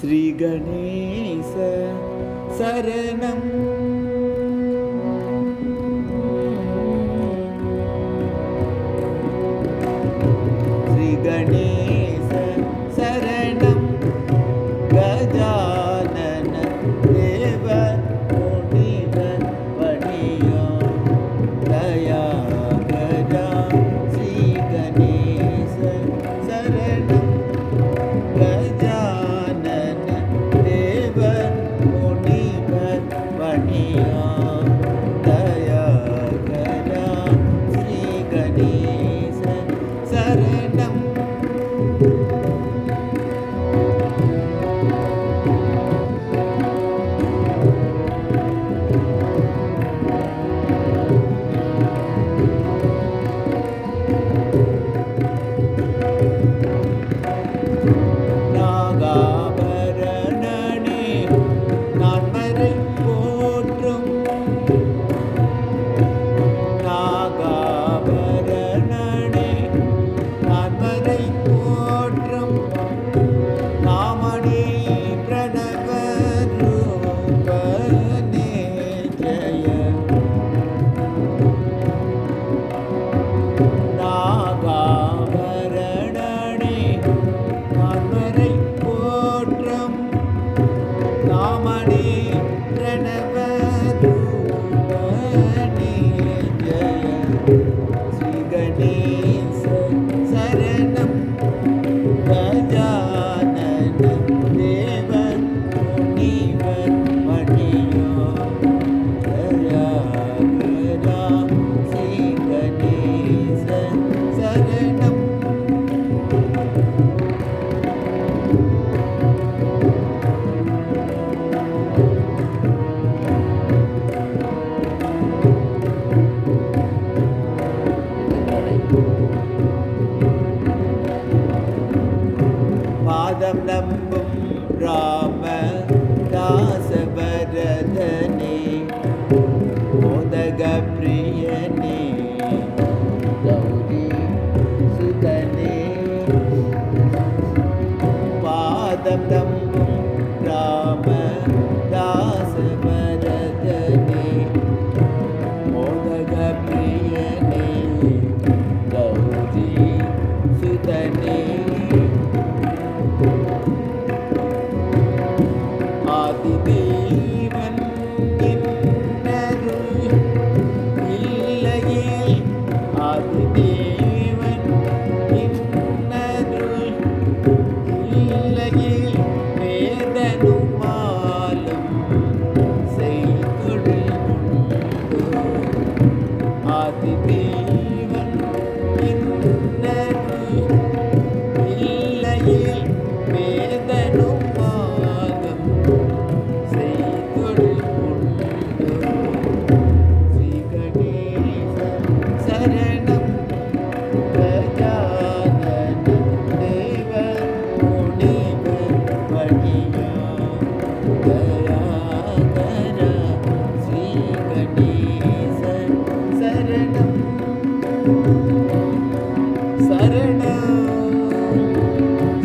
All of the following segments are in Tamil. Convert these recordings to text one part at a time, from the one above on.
श्री गणेश शरणं श्री गणेश शरणं गजानन देव मुनिवर वणिया दया गजा श्री गणेश शरणं गजानन देव मुनिवर वणिया दया गजा श्री गणेश शरणं பாதம் நம்பும் ராம தாசபரதனே மோதக பிரியனே கௌரி சுதனே பாதம் நம்பும் ராம தாசபரதனே மோதக பிரியனே கௌரி சுதனே ஆதிதேவன் என்னருள் இல்லையே ஆதிதேவன் என்னருள் இல்லையே வேதனுமாலும் செய்தொழில் உண்டு ஆதிதேவன் என்னருள் இல்லையே வேதனுமாலும்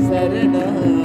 சரணம்